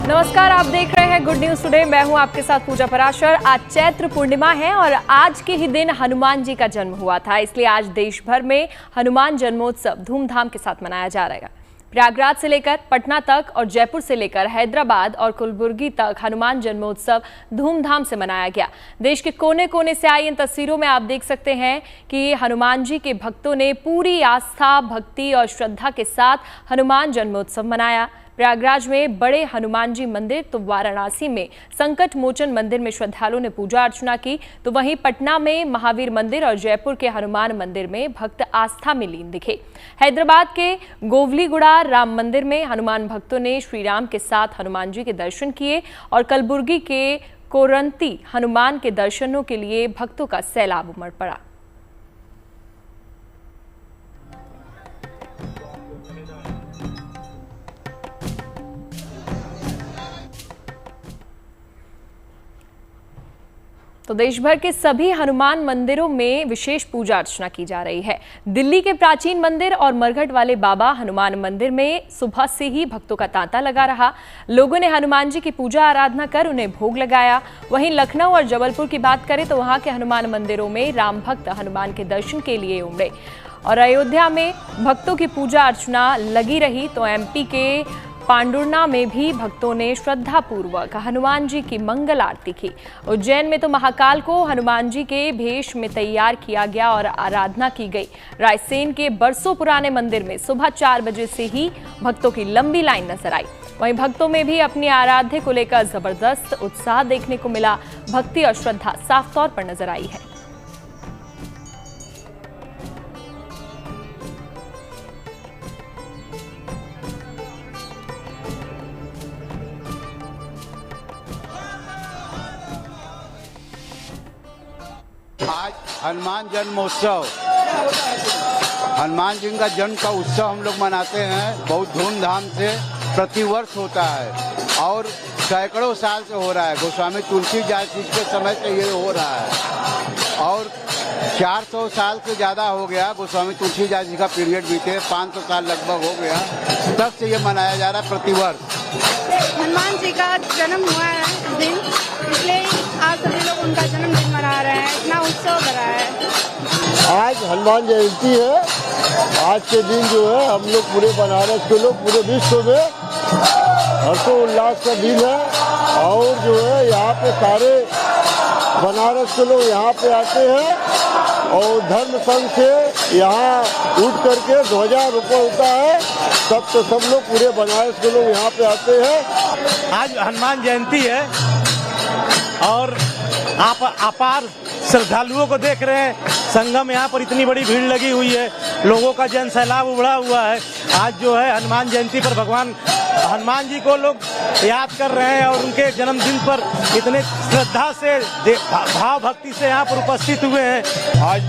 नमस्कार, आप देख रहे हैं गुड न्यूज टुडे। मैं हूं आपके साथ पूजा पराशर। आज चैत्र पूर्णिमा है और आज के ही दिन हनुमान जी का जन्म हुआ था, इसलिए आज देश भर में हनुमान जन्मोत्सव धूमधाम के साथ मनाया जा रहा है। प्रयागराज से लेकर पटना तक और जयपुर से लेकर हैदराबाद और कलबुर्गी तक हनुमान जन्मोत्सव धूमधाम से मनाया गया। देश के कोने कोने से आई इन तस्वीरों में आप देख सकते हैं कि हनुमान जी के भक्तों ने पूरी आस्था, भक्ति और श्रद्धा के साथ हनुमान जन्मोत्सव मनाया। प्रयागराज में बड़े हनुमान जी मंदिर तो वाराणसी में संकट मोचन मंदिर में श्रद्धालुओं ने पूजा अर्चना की, तो वहीं पटना में महावीर मंदिर और जयपुर के हनुमान मंदिर में भक्त आस्था में लीन दिखे। हैदराबाद के गोवलीगुड़ा राम मंदिर में हनुमान भक्तों ने श्री राम के साथ हनुमान जी के दर्शन किए और कलबुर्गी के कोरंती हनुमान के दर्शनों के लिए भक्तों का सैलाब उमड़ पड़ा। तो देश भर के सभी हनुमान मंदिरों में विशेष पूजा अर्चना की जा रही है। दिल्ली के प्राचीन मंदिर और मरघट वाले बाबा हनुमान मंदिर में सुबह से ही भक्तों का तांता लगा रहा। लोगों ने हनुमान जी की पूजा आराधना कर उन्हें भोग लगाया। वहीं लखनऊ और जबलपुर की बात करें तो वहां के हनुमान मंदिरों में राम भक्त हनुमान के दर्शन के लिए उमड़े और अयोध्या में भक्तों की पूजा अर्चना लगी रही। तो एमपी के पांडुर्ना में भी भक्तों ने श्रद्धापूर्वक हनुमान जी की मंगल आरती की। उज्जैन में तो महाकाल को हनुमान जी के भेष में तैयार किया गया और आराधना की गई। रायसेन के बरसों पुराने मंदिर में सुबह 4 बजे से ही भक्तों की लंबी लाइन नजर आई। वहीं भक्तों में भी अपनी आराध्य को लेकर जबरदस्त उत्साह देखने को मिला। भक्ति और श्रद्धा साफ तौर पर नजर आई है। आज हनुमान जन्मोत्सव, हनुमान जी का जन्म का उत्सव हम लोग मनाते हैं। बहुत धूमधाम से प्रतिवर्ष होता है और सैकड़ों साल से हो रहा है। गोस्वामी तुलसीदास जी के समय से ये हो रहा है और 400 साल से ज़्यादा हो गया। गोस्वामी तुलसीदास जी का पीरियड बीते 500 साल लगभग हो गया, तब से ये मनाया जा रहा है प्रतिवर्ष। हनुमान जी का जन्म हुआ है इस दिन, इसलिए आज सभी लोग उनका जन्मदिन मना रहे हैं। इतना उत्सव भरा है। आज हनुमान जयंती है। आज के दिन जो है हम लोग पूरे बनारस के लोग पूरे विश्व में हर्षोल्लास का दिन है और जो है यहाँ पे सारे बनारस के लोग यहाँ पे आते हैं और धर्म संघ से यहाँ उठ करके ध्वजारोहण होता है। सब लोग पूरे बनारस के लोग यहाँ पे आते हैं। आज हनुमान जयंती है और आप अपार श्रद्धालुओं को देख रहे हैं। संगम यहाँ पर इतनी बड़ी भीड़ लगी हुई है, लोगों का जन सैलाब उमड़ा हुआ है। आज जो है हनुमान जयंती पर भगवान हनुमान जी को लोग याद कर रहे हैं और उनके जन्मदिन पर इतने श्रद्धा से भाव भक्ति से यहाँ पर उपस्थित हुए हैं। आज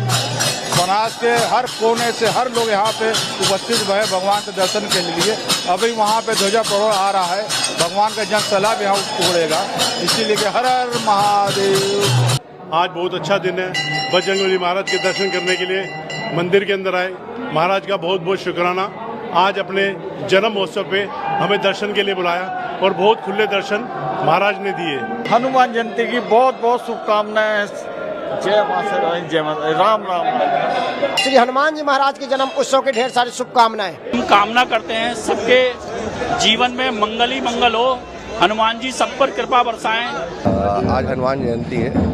बनारस के हर कोने से हर लोग यहाँ पे उपस्थित हुए भगवान के दर्शन के लिए। अभी वहाँ पे ध्वजा प्रवर्तन आ रहा है, भगवान का जन सैलाब यहाँ उड़ेगा, इसीलिए कि हर हर महादेव। आज बहुत अच्छा दिन है। बजरंगबली महाराज के दर्शन करने के लिए मंदिर के अंदर आए। महाराज का बहुत बहुत शुक्राना। आज अपने जन्म महोत्सव पे हमें दर्शन के लिए बुलाया और बहुत खुले दर्शन महाराज ने दिए। हनुमान जयंती की बहुत बहुत शुभकामनाएं। जय मां सरस्वती, जय मां राम राम। श्री हनुमान जी महाराज के जन्म उत्सव की ढेर सारी शुभकामनाएं। हम कामना करते हैं सबके जीवन में मंगल ही मंगल हो, हनुमान जी सब पर कृपा बरसाएं। आज हनुमान जयंती है।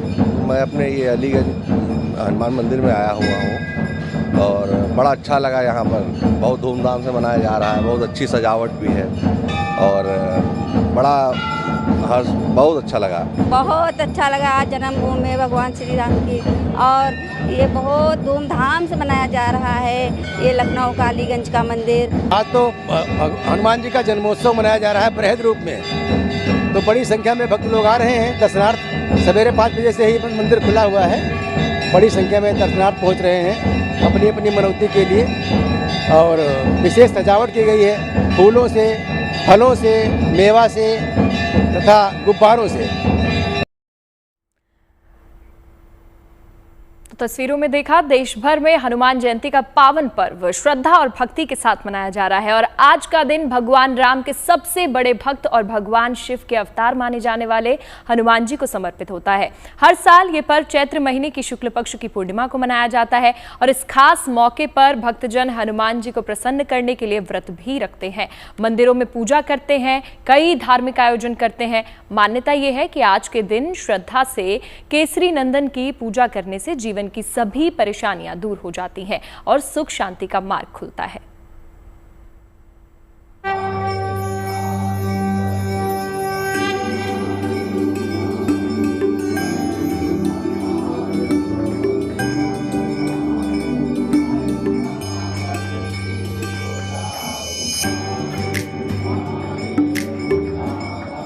मैं अपने ये अलीगंज हनुमान मंदिर में आया हुआ हूँ और बड़ा अच्छा लगा। यहाँ पर बहुत धूमधाम से मनाया जा रहा है। बहुत अच्छी सजावट भी है और बड़ा बहुत अच्छा लगा। बहुत अच्छा लगा। आज जन्मभूमि है भगवान श्री राम की और ये बहुत धूमधाम से मनाया जा रहा है। ये लखनऊ का अलीगंज का मंदिर। आज तो हनुमान जी का जन्मोत्सव मनाया जा रहा है बृहद रूप में। तो बड़ी संख्या में भक्त लोग आ रहे हैं दर्शनार्थ। सवेरे 5 बजे से ही मंदिर खुला हुआ है। बड़ी संख्या में दर्शनार्थ पहुंच रहे हैं अपनी अपनी मनौती के लिए और विशेष सजावट की गई है फूलों से, फलों से, मेवा से तथा गुब्बारों से। तो तस्वीरों में देखा, देश भर में हनुमान जयंती का पावन पर्व श्रद्धा और भक्ति के साथ मनाया जा रहा है और आज का दिन भगवान राम के सबसे बड़े भक्त और भगवान शिव के अवतार माने जाने वाले हनुमान जी को समर्पित होता है। हर साल ये पर्व चैत्र महीने की शुक्ल पक्ष की पूर्णिमा को मनाया जाता है और इस खास मौके पर भक्तजन हनुमान जी को प्रसन्न करने के लिए व्रत भी रखते हैं, मंदिरों में पूजा करते हैं, कई धार्मिक आयोजन करते हैं। मान्यता ये है कि आज के दिन श्रद्धा से केसरी नंदन की पूजा करने से जीवन की सभी परेशानियां दूर हो जाती हैं और सुख शांति का मार्ग खुलता है।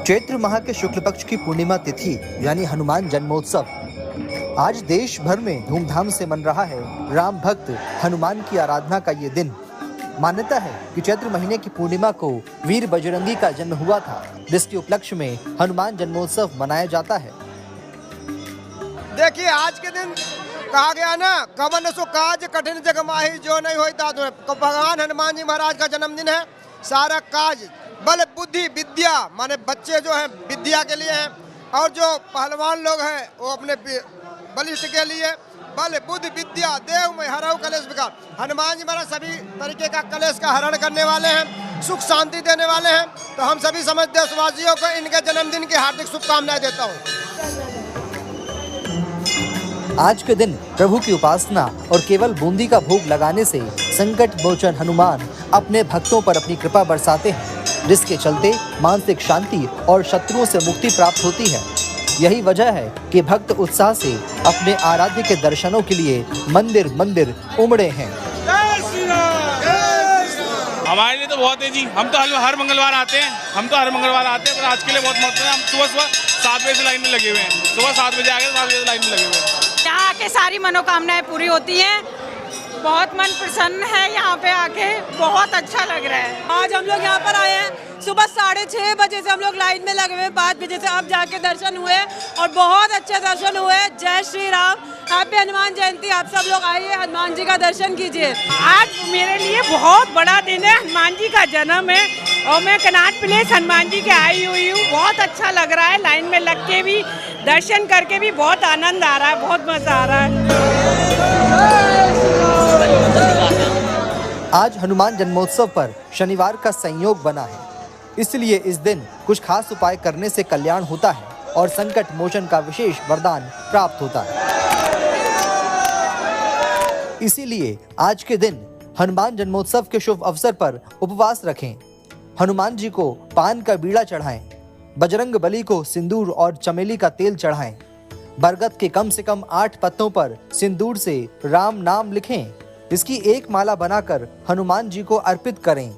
चैत्र माह के शुक्ल पक्ष की पूर्णिमा तिथि यानी हनुमान जन्मोत्सव आज देश भर में धूमधाम से मन रहा है। राम भक्त हनुमान की आराधना का ये दिन। मान्यता है कि चैत्र महीने की पूर्णिमा को वीर बजरंगी का जन्म हुआ था, जिसके उपलक्ष्य में हनुमान जन्मोत्सव मनाया जाता है। देखिए, आज के दिन कहा गया ना, कवन सो काज कठिन जग माही जो नहीं होता। तो भगवान हनुमान जी महाराज का जन्मदिन है। सारा काज बल बुद्धि विद्या माने बच्चे जो हैं विद्या के लिए हैं और जो पहलवान लोग हैं वो अपने बलिष्ठ के लिए बल बुद्धि विद्या देव में हरऊ कलेश विकार। हनुमान जी महाराज सभी तरीके का कलेश का हरण करने वाले हैं, सुख शांति देने वाले हैं। तो हम सभी समझ देशवासियों को इनके जन्मदिन की हार्दिक शुभकामनाएं देता हूँ। आज के दिन प्रभु की उपासना और केवल बूंदी का भोग लगाने से संकट मोचन हनुमान अपने भक्तों पर अपनी कृपा बरसाते हैं, जिसके चलते मानसिक शांति और शत्रुओं से मुक्ति प्राप्त होती है। यही वजह है कि भक्त उत्साह से अपने आराध्य के दर्शनों के लिए मंदिर मंदिर उमड़े हैं। हमारे लिए तो बहुत है जी, हम तो हर मंगलवार आते हैं, पर आज के लिए बहुत महत्व है। हम सुबह 7 बजे से लाइन में लगे हुए हैं, सुबह 7 बजे आ गए, 7 बजे से लाइन में लगे हुए हैं। यहाँ आके सारी मनोकामनाएं पूरी होती हैं, बहुत मन प्रसन्न है। यहाँ पे आके बहुत अच्छा लग रहा है। आज हम लोग यहाँ पर आए हैं, सुबह 6:30 बजे से हम लोग लाइन में लगे हुए, 5 बजे से अब जाके दर्शन हुए और बहुत अच्छे दर्शन हुए। जय श्री राम, हैप्पी हनुमान जयंती। आप सब लोग आइए, हनुमान जी का दर्शन कीजिए। आज मेरे लिए बहुत बड़ा दिन है, हनुमान जी का जन्म है और मैं कनाट प्लेस हनुमान जी के आई हुई हूँ। बहुत अच्छा लग रहा है, लाइन में लग के भी दर्शन करके भी बहुत आनंद आ रहा है, बहुत मजा आ रहा है। आज हनुमान जन्मोत्सव पर शनिवार का संयोग बना है, इसलिए इस दिन कुछ खास उपाय करने से कल्याण होता है और संकट मोचन का विशेष वरदान प्राप्त होता है। इसीलिए आज के दिन हनुमान जन्मोत्सव के शुभ अवसर पर उपवास रखें, हनुमान जी को पान का बीड़ा चढ़ाएं, बजरंग बली को सिंदूर और चमेली का तेल चढ़ाएं, बरगद के कम से कम 8 पत्तों पर सिंदूर से राम नाम लिखें, इसकी एक माला बनाकर हनुमान जी को अर्पित करें।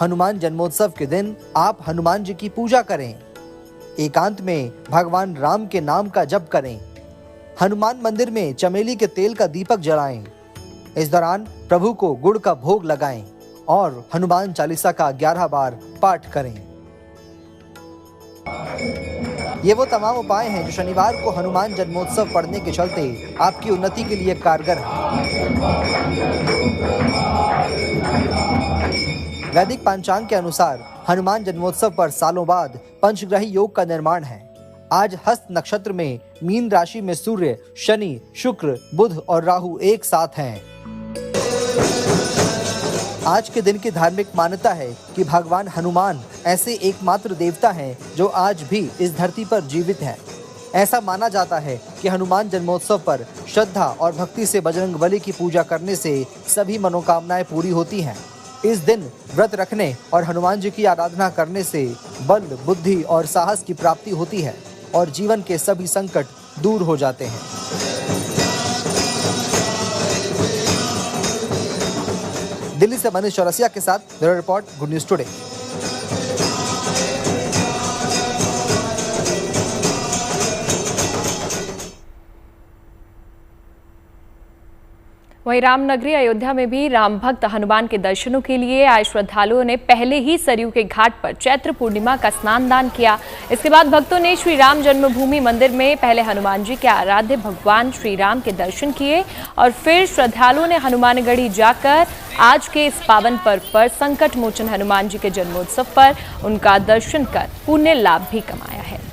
हनुमान जन्मोत्सव के दिन आप हनुमान जी की पूजा करें, एकांत में भगवान राम के नाम का जप करें, हनुमान मंदिर में चमेली के तेल का दीपक जलाएं। इस दौरान प्रभु को गुड़ का भोग लगाएं और हनुमान चालीसा का 11 बार पाठ करें। ये वो तमाम उपाय हैं जो शनिवार को हनुमान जन्मोत्सव पढ़ने के चलते आपकी उन्नति के लिए कारगर हैं। वैदिक पंचांग के अनुसार हनुमान जन्मोत्सव पर सालों बाद पंचग्रही योग का निर्माण है। आज हस्त नक्षत्र में मीन राशि में सूर्य, शनि, शुक्र, बुध और राहु एक साथ हैं। आज के दिन की धार्मिक मान्यता है कि भगवान हनुमान ऐसे एकमात्र देवता हैं जो आज भी इस धरती पर जीवित हैं। ऐसा माना जाता है कि हनुमान जन्मोत्सव पर श्रद्धा और भक्ति से बजरंग बली की पूजा करने से सभी मनोकामनाएं पूरी होती हैं। इस दिन व्रत रखने और हनुमान जी की आराधना करने से बल, बुद्धि और साहस की प्राप्ति होती है और जीवन के सभी संकट दूर हो जाते हैं। दिल्ली से मनीष चौरसिया के साथ bureau report, good news today. वहीं वहीं रामनगरी अयोध्या में भी राम भक्त हनुमान के दर्शनों के लिए आए श्रद्धालुओं ने पहले ही सरयू के घाट पर चैत्र पूर्णिमा का स्नान दान किया। इसके बाद भक्तों ने श्री राम जन्मभूमि मंदिर में पहले हनुमान जी के आराध्य भगवान श्री राम के दर्शन किए और फिर श्रद्धालुओं ने हनुमानगढ़ी जाकर आज के इस पावन पर्व पर संकट मोचन हनुमान जी के जन्मोत्सव पर उनका दर्शन कर पुण्य लाभ भी कमाया है।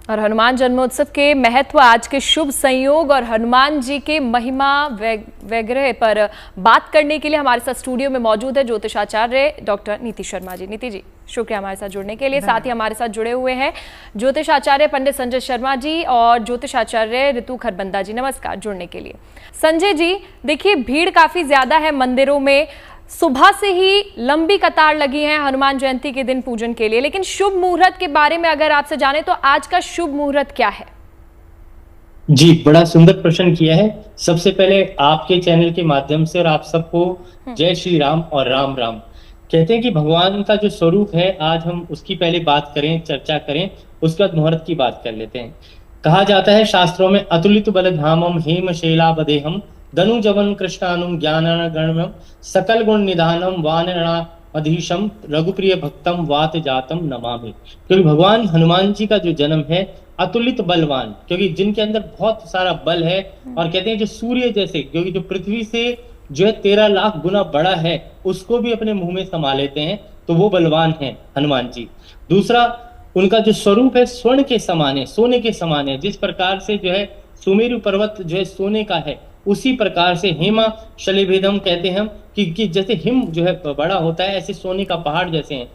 और हनुमान जन्मोत्सव के महत्व, आज के शुभ संयोग और हनुमान जी के महिमा वगैरह पर बात करने के लिए हमारे साथ स्टूडियो में मौजूद है ज्योतिषाचार्य डॉक्टर नीति शर्मा जी। नीति जी, शुक्रिया हमारे साथ जुड़ने के लिए। साथ ही हमारे साथ जुड़े हुए हैं ज्योतिषाचार्य पंडित संजय शर्मा जी और ज्योतिषाचार्य ऋतु खरबंदा जी। नमस्कार जुड़ने के लिए। संजय जी, देखिए भीड़ काफी ज्यादा है मंदिरों में, सुबह से ही लंबी कतार लगी है हनुमान जयंती के दिन पूजन के लिए, लेकिन शुभ मुहूर्त के बारे में अगर आपसे जाने तो आज का शुभ मुहूर्त क्या है? जी, बड़ा सुंदर प्रश्न किया है। सबसे पहले आपके चैनल के माध्यम से और आप सबको जय श्री राम और राम राम। कहते हैं कि भगवान का जो स्वरूप है, आज हम उसकी पहले बात करें, चर्चा करें, उसके बाद मुहूर्त की बात कर लेते हैं। कहा जाता है शास्त्रों में, अतुलित बल धामम हेम शैलावदेहम धनु जवन कृष्णानुम ज्ञानागणम सकल गुण निधानम वानरणाधीशम रघुप्रिय भक्तम वात जातम नमामि। क्योंकि भगवान हनुमान जी का जो जन्म है अतुलित बलवान, क्योंकि जिनके अंदर बहुत सारा बल है, और कहते हैं जो सूर्य जैसे, क्योंकि जो पृथ्वी से जो है 13 लाख गुना बड़ा है, उसको भी अपने मुंह में समा लेते हैं, तो वो बलवान है हनुमान जी। दूसरा, उनका जो स्वरूप है स्वर्ण के समान है, सोने के समान है। जिस प्रकार से जो है सुमेरु पर्वत जो है सोने का है, उसी प्रकार से हेमा शलिभेदम कहते हैं हम कि जैसे हिम जो है बड़ा होता है, ऐसे सोने का पहाड़ जैसे हैं।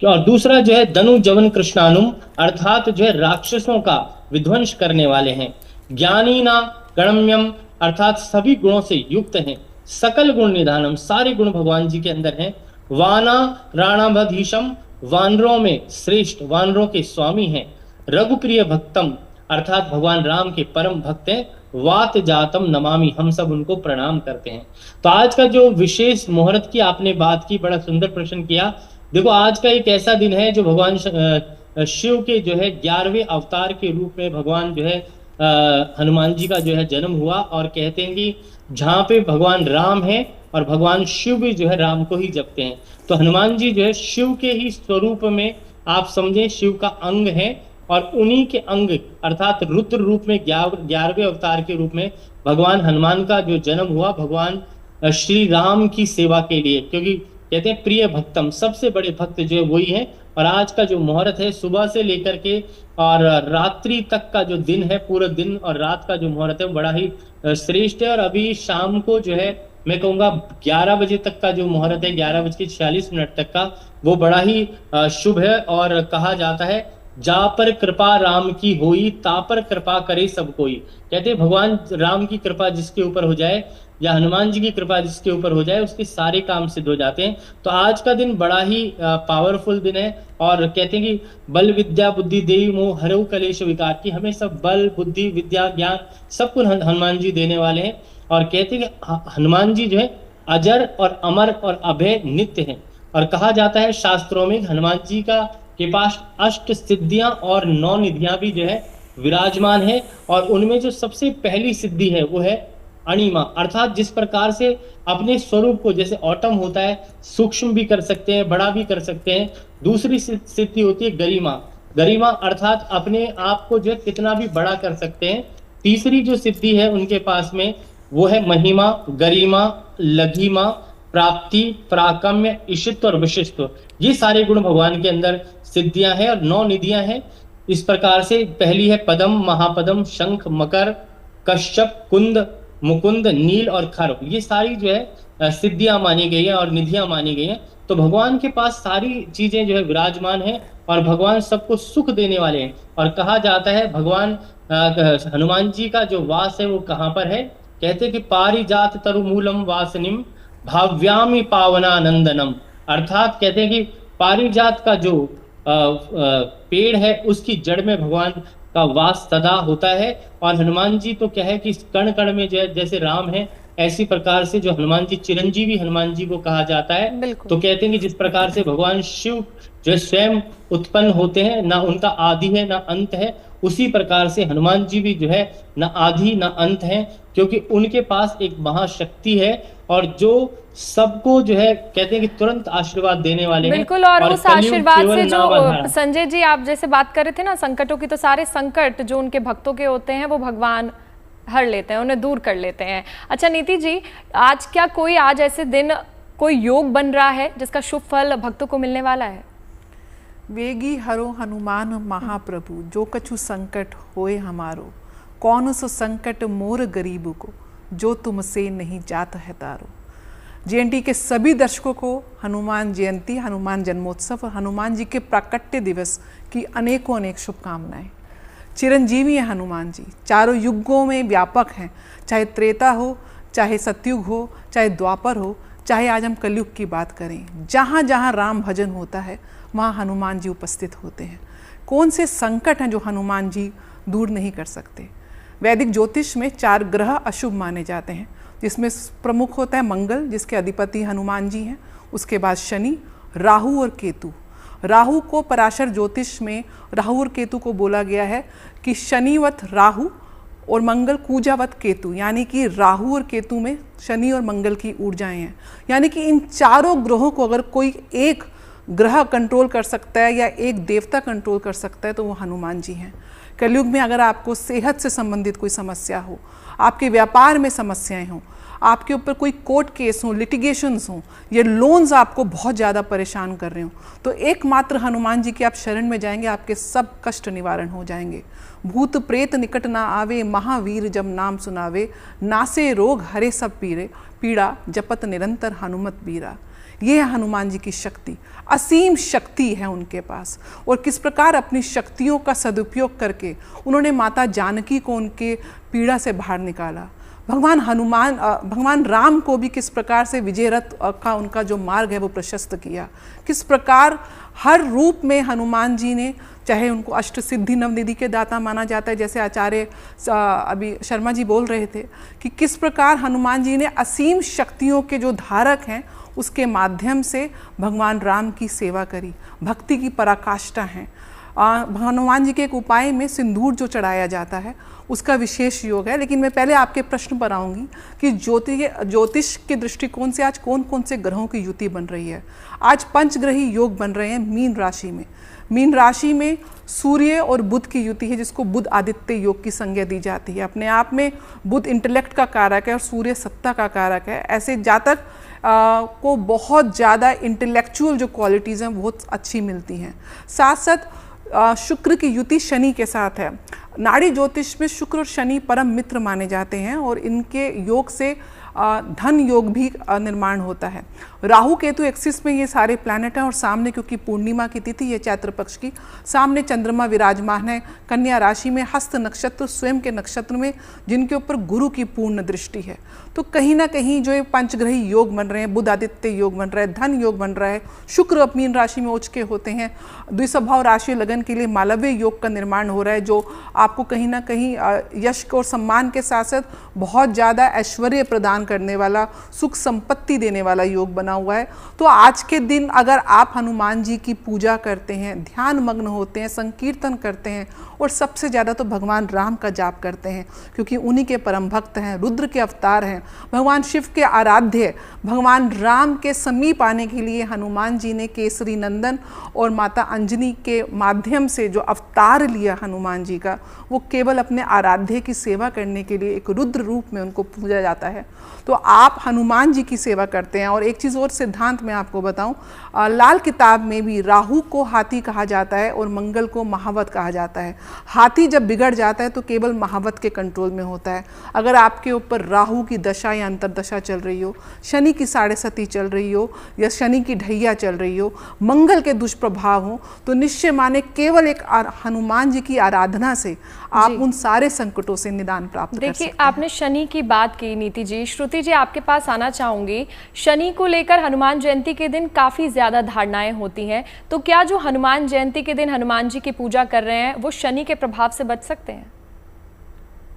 और दूसरा जो है धनु जवन कृष्णानुम, अर्थात जो है राक्षसों का विध्वंस करने वाले हैं। ज्ञानी ना गणम्यम, अर्थात सभी गुणों से युक्त हैं। सकल गुण निधानम, सारे गुण भगवान जी के अंदर हैं। वाना राणाभधीशम, वानरों में श्रेष्ठ, वानरों के स्वामी हैं। रघुप्रिय भक्तम, अर्थात भगवान राम के परम भक्त हैं। वात जातम नमामि, हम सब उनको प्रणाम करते हैं। तो आज का जो विशेष मुहूर्त की आपने बात की, बड़ा सुंदर प्रश्न किया। देखो, आज का एक ऐसा दिन है जो भगवान शिव के जो है 11वें अवतार के रूप में भगवान जो है हनुमान जी का जो है जन्म हुआ। और कहते हैं कि जहाँ पे भगवान राम है और भगवान शिव भी जो है राम को ही जपते हैं, तो हनुमान जी जो है शिव के ही स्वरूप में आप समझे शिव का अंग है, और उन्हीं के अंग अर्थात रुद्र रूप में 11वें अवतार के रूप में भगवान हनुमान का जो जन्म हुआ, भगवान श्री राम की सेवा के लिए। क्योंकि कहते हैं प्रिय भक्तम, सबसे बड़े भक्त जो है वही है। और आज का जो मुहूर्त है, सुबह से लेकर के और रात्रि तक का जो दिन है, पूरा दिन और रात का जो मुहूर्त है बड़ा ही श्रेष्ठ है। और अभी शाम को जो है मैं कहूँगा 11 बजे तक का जो मुहूर्त है, 11:46 तक का, वो बड़ा ही शुभ है। और कहा जाता है, जा पर कृपा राम की होई, ता पर कृपा करे सब कोई। कहते हैं भगवान राम की कृपा जिसके ऊपर हो जाए, या हनुमान जी की कृपा जिसके ऊपर हो जाए, उसके सारे काम सिद्ध हो जाते हैं। तो आज का दिन बड़ा ही पावरफुल दिन है। और कहते हैं कि बल विद्या बुद्धि देवी मोह हरऊ कलेश विकार, की हमें सब बल बुद्धि विद्या ज्ञान सब कुछ हनुमान जी देने वाले हैं। और कहते हैं कि हनुमान जी जो है अजर और अमर और अभय नित्य हैं। और कहा जाता है शास्त्रों में हनुमान जी के पास 8 सिद्धियां और 9 निधियां भी जो है विराजमान है। और उनमें जो सबसे पहली सिद्धि है वो है अणिमा, अर्थात जिस प्रकार से अपने स्वरूप को, जैसे ऑटम होता है, सूक्ष्म भी कर सकते हैं, बड़ा भी कर सकते हैं। दूसरी सिद्धि होती है गरिमा, गरिमा अर्थात अपने आप को जो है कितना भी बड़ा कर सकते हैं। तीसरी जो सिद्धि है उनके पास में वो है महिमा, गरिमा, लघिमा, प्राप्ति, प्राकम्य, ईशित्व और विशिष्ट। ये सारे गुण भगवान के अंदर सिद्धियां हैं और 9 निधियां हैं। इस प्रकार से पहली है पदम, महापदम, शंख, मकर, कश्यप, कुंद, मुकुंद, नील और खर। ये सारी जो है सिद्धियां मानी गई है और निधियां मानी गई हैं। तो भगवान के पास सारी चीजें जो है विराजमान है और भगवान सबको सुख देने वाले हैं। और कहा जाता है भगवान हनुमान जी का जो वास है वो कहाँ पर है? कहते हैं कि पारिजात तरुमूलम वासनिम भाव्यामि पावनानंदनम, अर्थात कहते हैं कि पारिजात का जो पेड़ है उसकी जड़ में भगवान का वास सदा होता है। और हनुमान जी तो क्या है कि कण कण में जैसे राम है, ऐसी प्रकार से जो हनुमान जी चिरंजीवी हनुमान जी को कहा जाता है। तो कहते हैं कि जिस प्रकार से भगवान शिव जो स्वयं उत्पन्न होते हैं, ना उनका आदि है ना अंत है, उसी प्रकार से हनुमान जी भी जो है ना आदि ना अंत है, क्योंकि उनके पास एक महाशक्ति है और जो सबको जो है कहते हैं कि तुरंत आशीर्वाद देने वाले हैं। बिल्कुल, और उस आशीर्वाद से जो संजय जी आप जैसे बात कर रहे थे ना संकटों की, तो सारे संकट जो उनके भक्तों के होते हैं वो भगवान हर लेते हैं, उन्हें दूर कर लेते हैं। अच्छा नीति जी, आज क्या कोई आज ऐसे दिन कोई योग बन रहा है जिसका शुभ फल भक्तों को मिलने वाला है? वेगी हरो हनुमान महाप्रभु, जो कछु संकट होए हमारो, कौन सो संकट मोर गरीब को, जो तुमसे नहीं जात है तारो। JNT के सभी दर्शकों को हनुमान जयंती, हनुमान जन्मोत्सव और हनुमान जी के प्राकट्य दिवस की अनेकों अनेक शुभकामनाएं। चिरंजीवी है हनुमान जी, चारों युगों में व्यापक हैं, चाहे त्रेता हो, चाहे सतयुग हो, चाहे द्वापर हो, चाहे आज हम कलयुग की बात करें, जहाँ जहाँ राम भजन होता है वहाँ हनुमान जी उपस्थित होते हैं। कौन से संकट हैं जो हनुमान जी दूर नहीं कर सकते? वैदिक ज्योतिष में 4 ग्रह अशुभ माने जाते हैं, जिसमें प्रमुख होता है मंगल, जिसके अधिपति हनुमान जी हैं। उसके बाद शनि, राहु और केतु। राहु को पराशर ज्योतिष में राहु और केतु को बोला गया है कि शनिवत राहु और मंगल कूजावत केतु, यानी कि राहु और केतु में शनि और मंगल की ऊर्जाएं हैं। यानी कि इन चारों ग्रहों को अगर कोई एक ग्रह कंट्रोल कर सकता है या एक देवता कंट्रोल कर सकता है तो वो हनुमान जी हैं। कलयुग में अगर आपको सेहत से संबंधित कोई समस्या हो, आपके व्यापार में समस्याएं हों, आपके ऊपर कोई कोर्ट केस हो, लिटिगेशंस हों, ये लोन्स आपको बहुत ज़्यादा परेशान कर रहे हो, तो एकमात्र हनुमान जी की आप शरण में जाएंगे, आपके सब कष्ट निवारण हो जाएंगे। भूत प्रेत निकट ना आवे, महावीर जब नाम सुनावे, नासे रोग हरे सब पीड़ा, जपत निरंतर हनुमत बीरा। ये है हनुमान जी की शक्ति, असीम शक्ति है उनके पास। और किस प्रकार अपनी शक्तियों का सदुपयोग करके उन्होंने माता जानकी को उनके पीड़ा से बाहर निकाला। भगवान राम को भी किस प्रकार से विजय रथ का उनका जो मार्ग है वो प्रशस्त किया। किस प्रकार हर रूप में हनुमान जी ने, चाहे उनको अष्ट सिद्धि नवनिधि के दाता माना जाता है, जैसे आचार्य अभी शर्मा जी बोल रहे थे कि किस प्रकार हनुमान जी ने असीम शक्तियों के जो धारक हैं उसके माध्यम से भगवान राम की सेवा करी, भक्ति की पराकाष्ठा है। हनुमान जी के एक उपाय में सिंदूर जो चढ़ाया जाता है उसका विशेष योग है। लेकिन मैं पहले आपके प्रश्न पर आऊँगी कि ज्योतिष के दृष्टिकोण से आज कौन कौन से ग्रहों की युति बन रही है। आज पंचग्रही योग बन रहे हैं मीन राशि में। मीन राशि में सूर्य और बुध की युति है, जिसको बुध आदित्य योग की संज्ञा दी जाती है। अपने आप में बुध इंटेलेक्ट का कारक है और सूर्य सत्ता का कारक है। ऐसे जातक को बहुत ज़्यादा इंटेलेक्चुअल जो क्वालिटीज़ हैं बहुत अच्छी मिलती हैं। साथ साथ शुक्र की युति शनि के साथ है। नाड़ी ज्योतिष में शुक्र और शनि परम मित्र माने जाते हैं और इनके योग से धन योग भी निर्माण होता है। राहु केतु एक्सिस में ये सारे प्लैनेट हैं और सामने, क्योंकि पूर्णिमा की तिथि है चैत्र पक्ष की, सामने चंद्रमा विराजमान है कन्या राशि में, हस्त नक्षत्र स्वयं के नक्षत्र में, जिनके ऊपर गुरु की पूर्ण दृष्टि है। तो कहीं ना कहीं जो ये पंचग्रही योग बन रहे हैं, बुध आदित्य योग बन रहा है, धन योग बन रहा है, शुक्र अपनी राशि में उच्च के होते हैं, द्विस्वभाव राशि लगन के लिए मालव्य योग का निर्माण हो रहा है, जो आपको कहीं ना कहीं यश और सम्मान के साथ साथ बहुत ज़्यादा ऐश्वर्य प्रदान करने वाला, सुख संपत्ति देने वाला योग बना हुआ है। तो आज के दिन अगर आप हनुमान जी की पूजा करते हैं, ध्यान मग्न होते हैं, संकीर्तन करते हैं और सबसे ज़्यादा तो भगवान राम का जाप करते हैं, क्योंकि उन्हीं के परम भक्त हैं, रुद्र के अवतार हैं, भगवान शिव के आराध्य, भगवान राम के समीप आने के लिए हनुमान जी ने केसरी नंदन और माता अंजनी के माध्यम से जो अवतार लिया हनुमान जी का, वो केवल अपने आराध्य की सेवा करने के लिए एक रुद्र रूप में उनको पूजा जाता है। तो आप हनुमान जी की सेवा करते हैं। और एक चीज़ और सिद्धांत मैं आपको बताऊं, लाल किताब में भी राहु को हाथी कहा जाता है और मंगल को महावत कहा जाता है। हाथी जब बिगड़ जाता है तो केवल महावत के कंट्रोल में होता है। अगर आपके ऊपर राहु की दशा या अंतरदशा चल रही हो, शनि की 7.5 चल रही हो या शनि की ढैया चल रही हो, मंगल के दुष्प्रभाव हो, तो निश्चय माने केवल एक हनुमान जी की आराधना से आप उन सारे संकटों से निदान प्राप्त कर सकते हैं। देखिए, आपने शनि की बात की नीति जी। श्रुति जी, आपके पास आना चाहूंगी। शनि को लेकर हनुमान जयंती के दिन काफ़ी ज़्यादा धारणाएं होती हैं, तो क्या जो हनुमान जयंती के दिन हनुमान जी की पूजा कर रहे हैं वो शनि के प्रभाव से बच सकते हैं?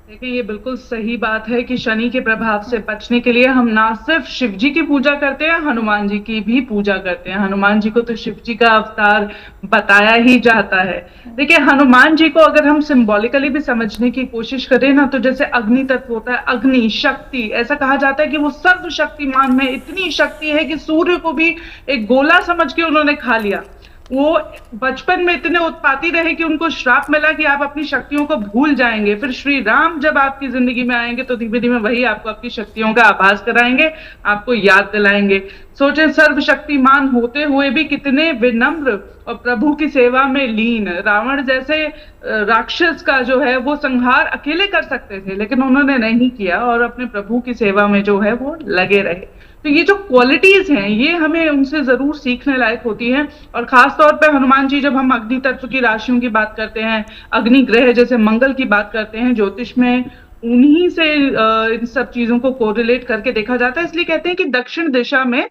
देखिए, ये बिल्कुल सही बात है कि शनि के प्रभाव से बचने के लिए हम ना सिर्फ शिव जी की पूजा करते हैं, हनुमान जी की भी पूजा करते हैं। हनुमान जी को तो शिव जी का अवतार बताया ही जाता है। देखिए, हनुमान जी को अगर हम सिंबॉलिकली भी समझने की कोशिश करें ना, तो जैसे अग्नि तत्व होता है, अग्नि शक्ति, ऐसा कहा जाता है कि वो सर्वशक्तिमान है। इतनी शक्ति है कि सूर्य को भी एक गोला समझ के उन्होंने खा लिया। वो बचपन में इतने उत्पाती रहे कि उनको श्राप मिला कि आप अपनी शक्तियों को भूल जाएंगे। फिर श्री राम जब आपकी जिंदगी में आएंगे तो धीमे धीमे वही आपको आपकी शक्तियों का आभास कराएंगे, आपको याद दिलाएंगे। सोचे, सर्वशक्तिमान होते हुए भी कितने विनम्र और प्रभु की सेवा में लीन। रावण जैसे राक्षस का जो है वो संहार अकेले कर सकते थे, लेकिन उन्होंने नहीं किया और अपने प्रभु की सेवा में जो है वो लगे रहे। तो ये जो क्वालिटीज हैं, ये हमें उनसे जरूर सीखने लायक होती हैं। और खास तौर पे हनुमान जी, जब हम अग्नि तत्व की राशियों की बात करते हैं, अग्नि ग्रह जैसे मंगल की बात करते हैं, ज्योतिष में उन्हीं से इन सब चीजों को कोरिलेट करके देखा जाता है। इसलिए कहते हैं कि दक्षिण दिशा में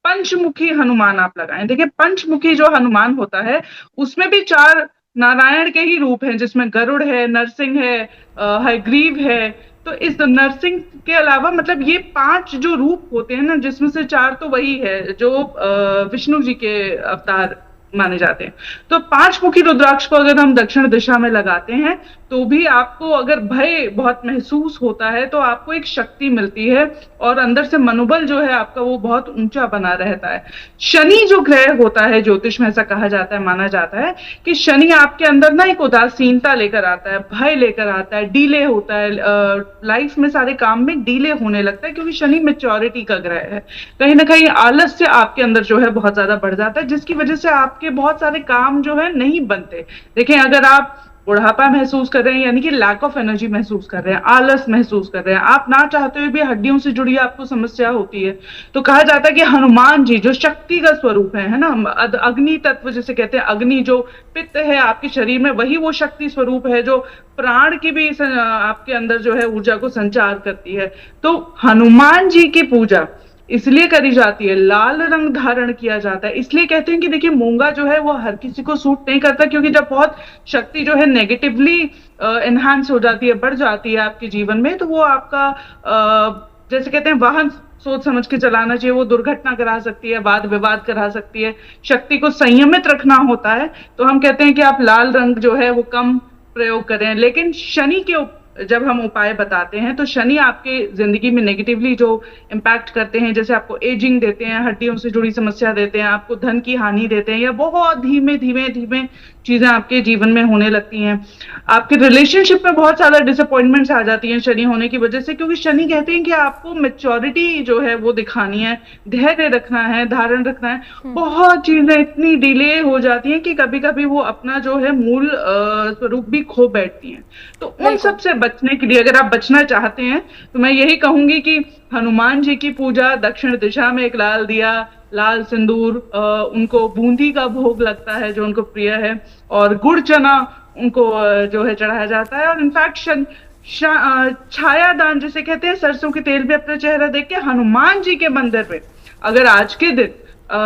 पंचमुखी हनुमान आप लगाएं। देखिए, पंचमुखी जो हनुमान होता है उसमें भी 4 नारायण के ही रूप हैं, जिसमें गरुड़ है, नरसिंह है, हयग्रीव है। तो इस नरसिंह के अलावा मतलब ये 5 जो रूप होते हैं ना, जिसमें से 4 तो वही है जो विष्णु जी के अवतार माने जाते हैं। तो 5 मुखी रुद्राक्ष को अगर हम दक्षिण दिशा में लगाते हैं तो भी आपको अगर भय बहुत महसूस होता है तो आपको एक शक्ति मिलती है और अंदर से मनोबल जो है आपका वो बहुत ऊंचा बना रहता है। शनि जो ग्रह होता है, ज्योतिष में ऐसा कहा जाता है, माना जाता है कि शनि आपके अंदर ना एक उदासीनता लेकर आता है, भय लेकर आता है, डिले होता है, लाइफ में सारे काम में डिले होने लगता है, क्योंकि शनि मैच्योरिटी का ग्रह है। कहीं ना कहीं आलस्य आपके अंदर जो है बहुत ज्यादा बढ़ जाता है, जिसकी वजह से आपके बहुत सारे काम जो है नहीं बनते। देखें, अगर आप बुढ़ापा महसूस कर रहे हैं, यानी कि लैक ऑफ एनर्जी महसूस कर रहे हैं, आलस महसूस कर रहे हैं, आप ना चाहते हुए भी हड्डियों से जुड़ी आपको समस्या होती है, तो कहा जाता है कि हनुमान जी जो शक्ति का स्वरूप है ना, अग्नि तत्व जिसे कहते हैं, अग्नि जो पित्त है आपके शरीर में, वही वो शक्ति स्वरूप है जो प्राण की भी आपके अंदर जो है ऊर्जा को संचार करती है। तो हनुमान जी की पूजा इसलिए करी जाती है, लाल रंग धारण किया जाता है। इसलिए कहते हैं कि देखिए, मूंगा जो है वो हर किसी को सूट नहीं करता, क्योंकि जब बहुत शक्ति जो है नेगेटिवली एनहांस हो जाती है, बढ़ जाती है आपके जीवन में, तो वो आपका जैसे कहते हैं वाहन सोच समझ के चलाना चाहिए, वो दुर्घटना करा सकती है, वाद विवाद करा सकती है। शक्ति को संयमित रखना होता है, तो हम कहते हैं कि आप लाल रंग जो है वो कम प्रयोग करें। लेकिन शनि के जब हम उपाय बताते हैं तो शनि आपके जिंदगी में नेगेटिवली जो इम्पैक्ट करते हैं, जैसे आपको एजिंग देते हैं, हड्डियों से जुड़ी समस्या देते हैं, आपको धन की हानि देते हैं, या बहुत धीमे धीमे धीमे चीजें आपके जीवन में होने लगती हैं। आपके रिलेशनशिप में बहुत सारा डिसअपॉइंटमेंट्स आ जाती हैं शनि होने की वजह से, क्योंकि शनि कहते हैं कि आपको मैच्योरिटी जो है वो दिखानी है, धैर्य रखना है, धारण रखना है। बहुत चीजें इतनी डिले हो जाती हैं कि कभी कभी वो अपना जो है मूल स्वरूप भी खो बैठती हैं। तो उन सब से बचने के लिए अगर आप बचना चाहते हैं तो मैं यही कहूंगी कि हनुमान जी की पूजा, दक्षिण दिशा में एक लाल दिया, लाल सिंदूर, उनको बूंदी का भोग लगता है जो उनको प्रिय है, और गुड़ चना उनको जो है चढ़ाया जाता है। और इनफैक्ट छाया दान जिसे कहते हैं, सरसों के तेल पे अपना चेहरा देख के हनुमान जी के मंदिर पे अगर आज के दिन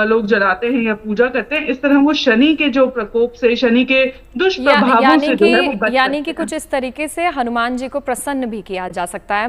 लोग जलाते हैं या पूजा करते हैं, इस तरह वो शनि के जो प्रकोप से, शनि के दुष्प्रभावों से जो है वो बच सकते हैं। यानी कि कुछ इस तरीके से हनुमान जी को प्रसन्न भी किया जा सकता है।